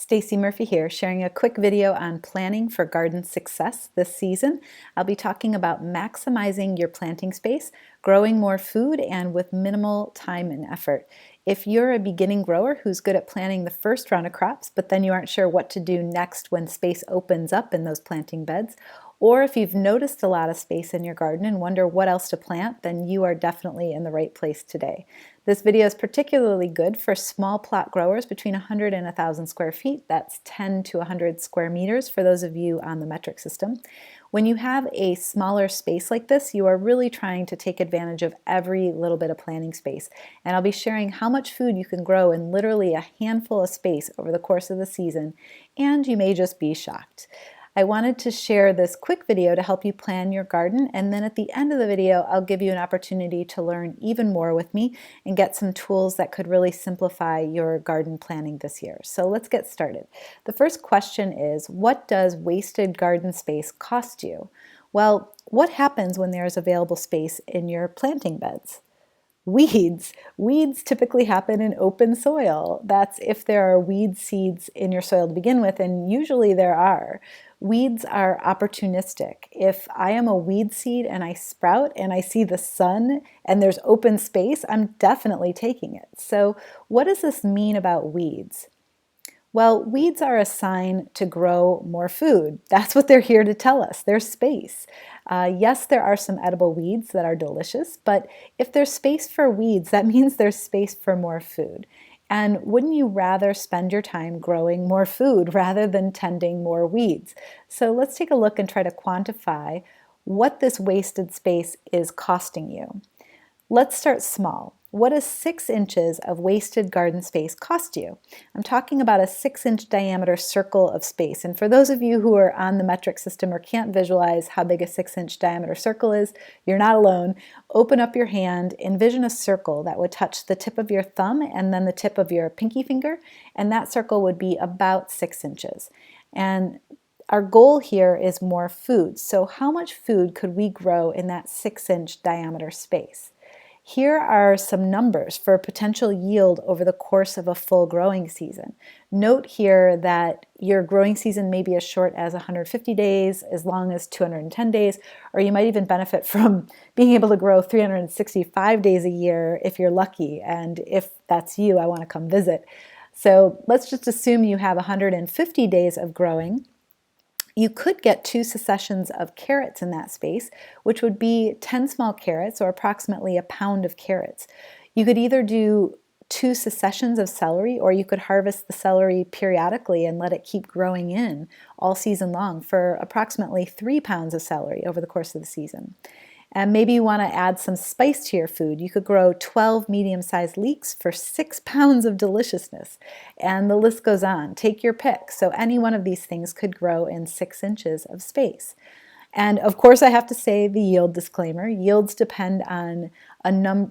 Stacy Murphy here, sharing a quick video on planning for garden success this season. I'll be talking about maximizing your planting space, growing more food, and with minimal time and effort. If you're a beginning grower who's good at planting the first round of crops, but then you aren't sure what to do next when space opens up in those planting beds, or if you've noticed a lot of space in your garden and wonder what else to plant, then you are definitely in the right place today. This video is particularly good for small plot growers between 100 and 1,000 square feet. That's 10 to 100 square meters for those of you on the metric system. When you have a smaller space like this, you are really trying to take advantage of every little bit of planting space. And I'll be sharing how much food you can grow in literally a handful of space over the course of the season, and you may just be shocked. I wanted to share this quick video to help you plan your garden, and then at the end of the video I'll give you an opportunity to learn even more with me and get some tools that could really simplify your garden planning this year. So let's get started. The first question is, what does wasted garden space cost you? Well, what happens when there is available space in your planting beds? Weeds. Weeds typically happen in open soil. That's if there are weed seeds in your soil to begin with, and usually there are. Weeds are opportunistic. If I am a weed seed and I sprout and I see the sun and there's open space, I'm definitely taking it. So what does this mean about weeds? Well, weeds are a sign to grow more food. That's what they're here to tell us. There's space. Yes, there are some edible weeds that are delicious, but if there's space for weeds, that means there's space for more food. And wouldn't you rather spend your time growing more food rather than tending more weeds? So let's take a look and try to quantify what this wasted space is costing you. Let's start small. What does 6 inches of wasted garden space cost you? I'm talking about a 6-inch diameter circle of space. And for those of you who are on the metric system or can't visualize how big a 6-inch diameter circle is, you're not alone. Open up your hand, envision a circle that would touch the tip of your thumb and then the tip of your pinky finger, and that circle would be about 6 inches. And our goal here is more food. So how much food could we grow in that 6-inch diameter space? Here are some numbers for potential yield over the course of a full growing season. Note here that your growing season may be as short as 150 days, as long as 210 days, or you might even benefit from being able to grow 365 days a year if you're lucky, and if that's you, I want to come visit. So let's just assume you have 150 days of growing. You could get 2 successions of carrots in that space, which would be 10 small carrots or approximately a pound of carrots. You could either do 2 successions of celery, or you could harvest the celery periodically and let it keep growing in all season long for approximately 3 pounds of celery over the course of the season. And maybe you want to add some spice to your food. You could grow 12 medium-sized leeks for 6 pounds of deliciousness. And the list goes on. Take your pick. So any one of these things could grow in 6 inches of space. And of course, I have to say the yield disclaimer. Yields depend on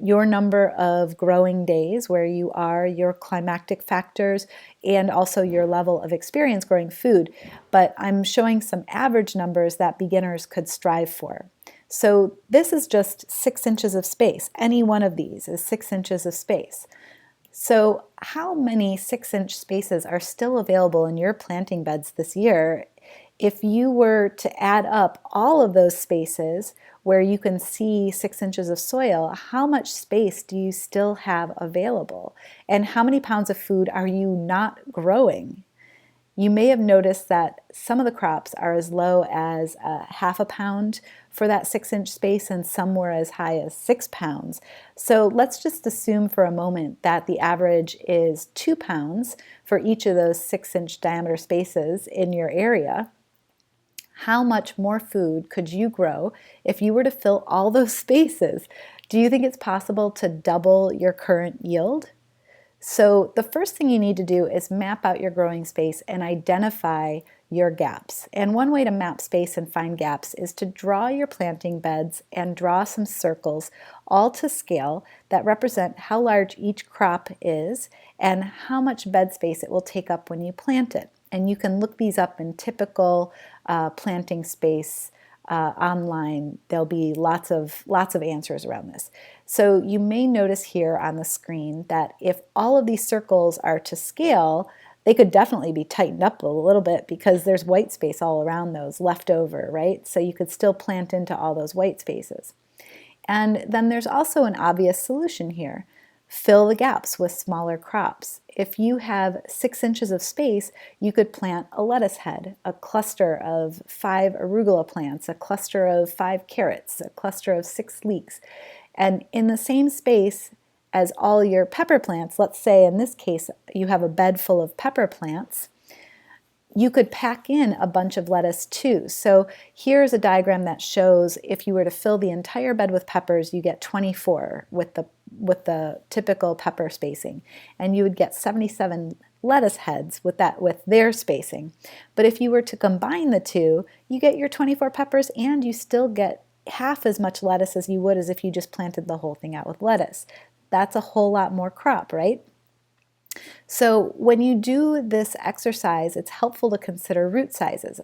your number of growing days, where you are, your climactic factors, and also your level of experience growing food. But I'm showing some average numbers that beginners could strive for. So this is just 6 inches of space. Any one of these is 6 inches of space. So how many 6-inch spaces are still available in your planting beds this year? If you were to add up all of those spaces where you can see 6 inches of soil, how much space do you still have available? And how many pounds of food are you not growing? You may have noticed that some of the crops are as low as half a pound for that 6-inch space, and some were as high as 6 pounds. So let's just assume for a moment that the average is 2 pounds for each of those 6-inch diameter spaces in your area. How much more food could you grow if you were to fill all those spaces? Do you think it's possible to double your current yield? So the first thing you need to do is map out your growing space and identify your gaps. And one way to map space and find gaps is to draw your planting beds and draw some circles, all to scale, that represent how large each crop is and how much bed space it will take up when you plant it. And you can look these up in typical planting space online. There'll be lots of answers around this. So you may notice here on the screen that if all of these circles are to scale, They could definitely be tightened up a little bit because there's white space all around those left over, right? So you could still plant into all those white spaces. And then there's also an obvious solution here. Fill the gaps with smaller crops. If you have 6 inches of space, you could plant a lettuce head, a cluster of 5 arugula plants, a cluster of 5 carrots, a cluster of 6 leeks. And in the same space as all your pepper plants, let's say in this case you have a bed full of pepper plants, you could pack in a bunch of lettuce too. So here's a diagram that shows if you were to fill the entire bed with peppers, you get 24 with the typical pepper spacing, and you would get 77 lettuce heads with their spacing. But if you were to combine the two, you get your 24 peppers and you still get half as much lettuce as you would as if you just planted the whole thing out with lettuce. That's a whole lot more crop, right? So when you do this exercise, it's helpful to consider root sizes.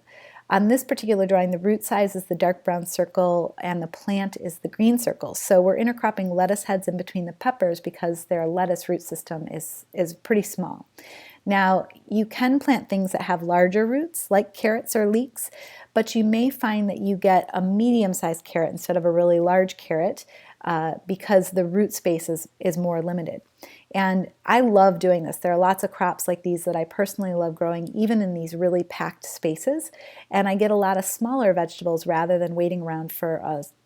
On this particular drawing, the root size is the dark brown circle and the plant is the green circle. So we're intercropping lettuce heads in between the peppers because their lettuce root system is pretty small. Now, you can plant things that have larger roots, like carrots or leeks, but you may find that you get a medium-sized carrot instead of a really large carrot because the root space is more limited. And I love doing this. There are lots of crops like these that I personally love growing, even in these really packed spaces. And I get a lot of smaller vegetables rather than waiting around for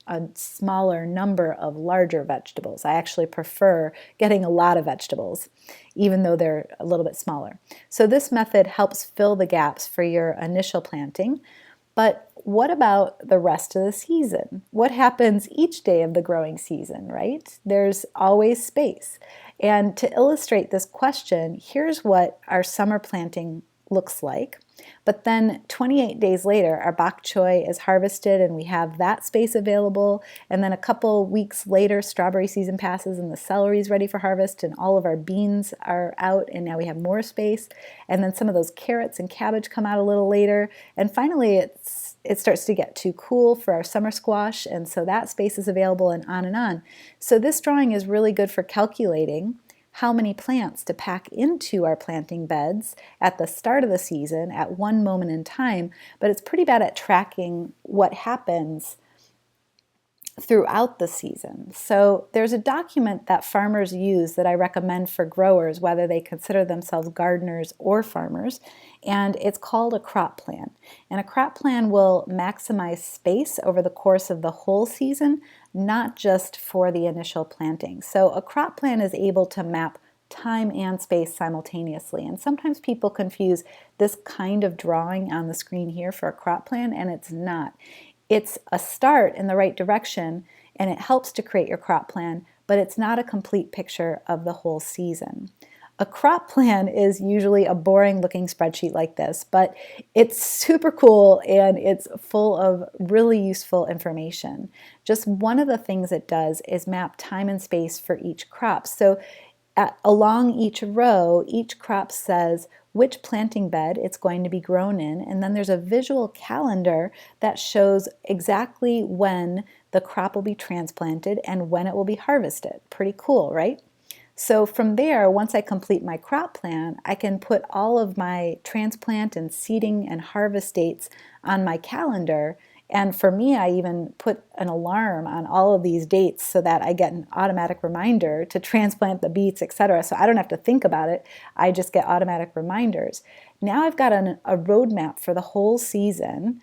a smaller number of larger vegetables. I actually prefer getting a lot of vegetables, even though they're a little bit smaller. So this method helps fill the gaps for your initial planting. But what about the rest of the season? What happens each day of the growing season, right? There's always space. And to illustrate this question, here's what our summer planting looks like. But then 28 days later, our bok choy is harvested and we have that space available. And then a couple weeks later, strawberry season passes and the celery is ready for harvest and all of our beans are out and now we have more space. And then some of those carrots and cabbage come out a little later. And finally, it starts to get too cool for our summer squash, and so that space is available, and on and on. So this drawing is really good for calculating how many plants to pack into our planting beds at the start of the season at one moment in time, but it's pretty bad at tracking what happens throughout the season. So there's a document that farmers use that I recommend for growers, whether they consider themselves gardeners or farmers, and it's called a crop plan. And a crop plan will maximize space over the course of the whole season, not just for the initial planting. So a crop plan is able to map time and space simultaneously. And sometimes people confuse this kind of drawing on the screen here for a crop plan, and it's not. It's a start in the right direction and it helps to create your crop plan, but it's not a complete picture of the whole season. A crop plan is usually a boring looking spreadsheet like this, but it's super cool and it's full of really useful information. Just one of the things it does is map time and space for each crop. So along each row, each crop says which planting bed it's going to be grown in, and then there's a visual calendar that shows exactly when the crop will be transplanted and when it will be harvested. Pretty cool, right? So from there, once I complete my crop plan, I can put all of my transplant and seeding and harvest dates on my calendar. And for me, I even put an alarm on all of these dates so that I get an automatic reminder to transplant the beets, etc. So I don't have to think about it. I just get automatic reminders. Now I've got a roadmap for the whole season,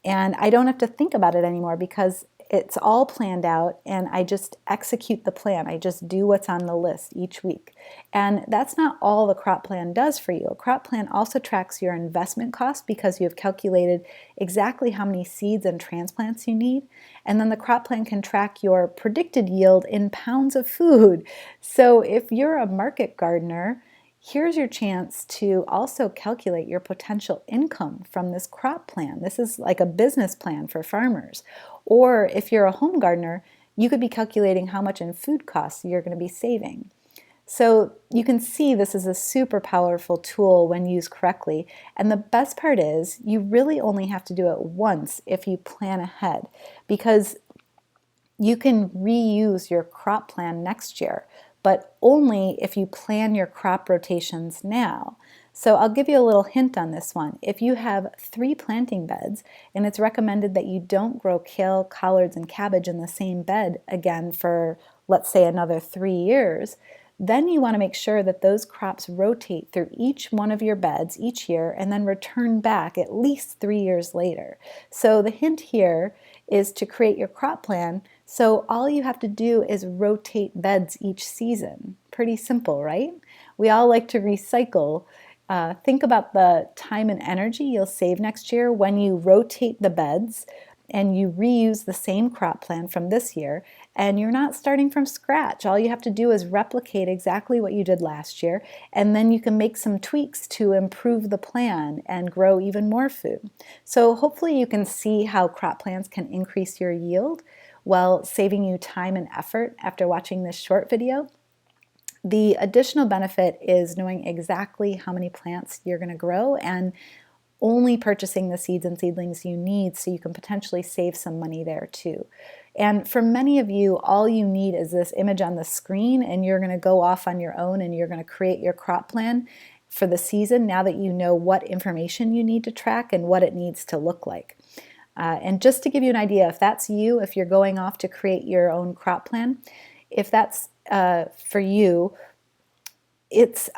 and I don't have to think about it anymore because it's all planned out and I just execute the plan. I just do what's on the list each week. And that's not all the crop plan does for you. A crop plan also tracks your investment cost because you have calculated exactly how many seeds and transplants you need. And then the crop plan can track your predicted yield in pounds of food. So if you're a market gardener, here's your chance to also calculate your potential income from this crop plan. This is like a business plan for farmers. Or if you're a home gardener, you could be calculating how much in food costs you're going to be saving. So you can see this is a super powerful tool when used correctly. And the best part is you really only have to do it once if you plan ahead, because you can reuse your crop plan next year, but only if you plan your crop rotations now. So I'll give you a little hint on this one. If you have 3 planting beds, and it's recommended that you don't grow kale, collards, and cabbage in the same bed again for, let's say, another 3 years, then you want to make sure that those crops rotate through each one of your beds each year and then return back at least 3 years later. So the hint here is to create your crop plan so all you have to do is rotate beds each season. Pretty simple, right? We all like to recycle. Think about the time and energy you'll save next year when you rotate the beds and you reuse the same crop plan from this year, and you're not starting from scratch. All you have to do is replicate exactly what you did last year, and then you can make some tweaks to improve the plan and grow even more food. So hopefully you can see how crop plans can increase your yield while saving you time and effort after watching this short video. The additional benefit is knowing exactly how many plants you're going to grow and only purchasing the seeds and seedlings you need, so you can potentially save some money there too. And for many of you, all you need is this image on the screen, and you're going to go off on your own and you're going to create your crop plan for the season now that you know what information you need to track and what it needs to look like. And just to give you an idea, if that's you, if you're going off to create your own crop plan, if that's for you, it's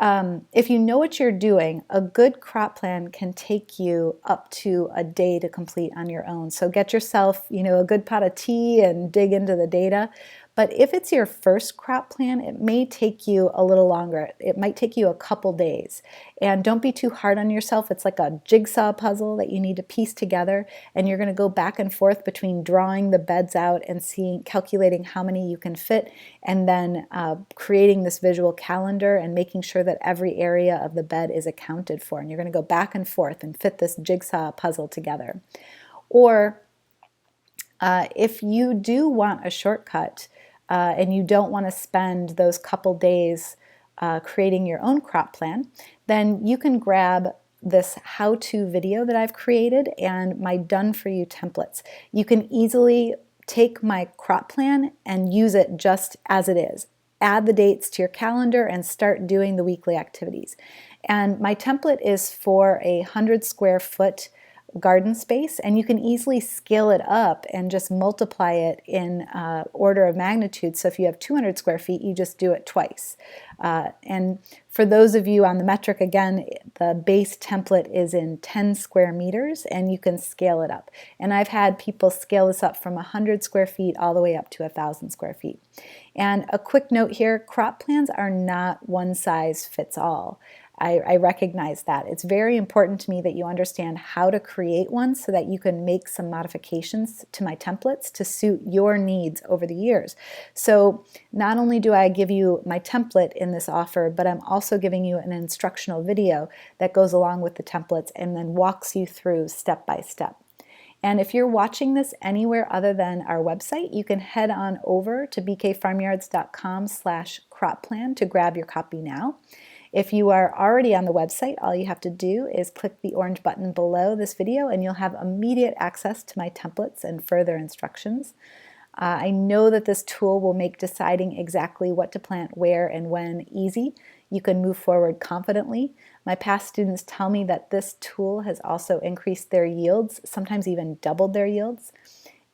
if you know what you're doing, a good crop plan can take you up to a day to complete on your own. So get yourself, a good pot of tea and dig into the data. But if it's your first crop plan, it may take you a little longer. It might take you a couple days. And don't be too hard on yourself. It's like a jigsaw puzzle that you need to piece together, and you're going to go back and forth between drawing the beds out and calculating how many you can fit, and then creating this visual calendar and making sure that every area of the bed is accounted for. And you're going to go back and forth and fit this jigsaw puzzle together. Or if you do want a shortcut and you don't want to spend those couple days creating your own crop plan, then you can grab this how-to video that I've created and my done-for-you templates. You can easily take my crop plan and use it just as it is. Add the dates to your calendar and start doing the weekly activities. And my template is for 100 square foot garden space, and you can easily scale it up and just multiply it in order of magnitude. So if you have 200 square feet, you just do it twice. And for those of you on the metric, again, the base template is in 10 square meters, and you can scale it up. And I've had people scale this up from 100 square feet all the way up to 1,000 square feet. And a quick note here, crop plans are not one size fits all. I recognize that. It's very important to me that you understand how to create one so that you can make some modifications to my templates to suit your needs over the years. So not only do I give you my template in this offer, but I'm also giving you an instructional video that goes along with the templates and then walks you through step by step. And if you're watching this anywhere other than our website, you can head on over to bkfarmyards.com/croplan to grab your copy now. If you are already on the website, all you have to do is click the orange button below this video and you'll have immediate access to my templates and further instructions. I know that this tool will make deciding exactly what to plant where and when easy. You can move forward confidently. My past students tell me that this tool has also increased their yields, sometimes even doubled their yields.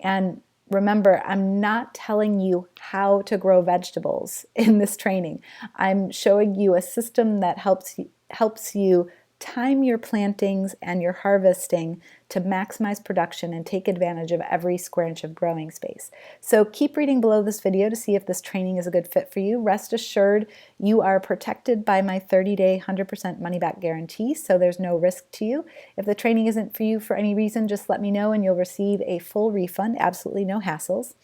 And remember, I'm not telling you how to grow vegetables in this training. I'm showing you a system that helps you time your plantings and your harvesting to maximize production and take advantage of every square inch of growing space. So keep reading below this video to see if this training is a good fit for you. Rest assured, you are protected by my 30-day 100% money-back guarantee, so there's no risk to you. If the training isn't for you for any reason, just let me know and you'll receive a full refund, absolutely no hassles.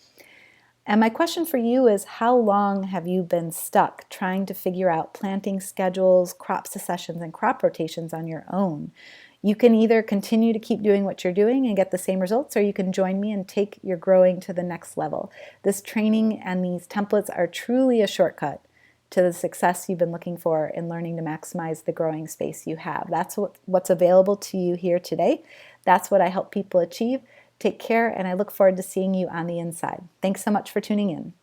And my question for you is, how long have you been stuck trying to figure out planting schedules, crop successions, and crop rotations on your own? You can either continue to keep doing what you're doing and get the same results, or you can join me and take your growing to the next level. This training and these templates are truly a shortcut to the success you've been looking for in learning to maximize the growing space you have. That's what's available to you here today. That's what I help people achieve. Take care, and I look forward to seeing you on the inside. Thanks so much for tuning in.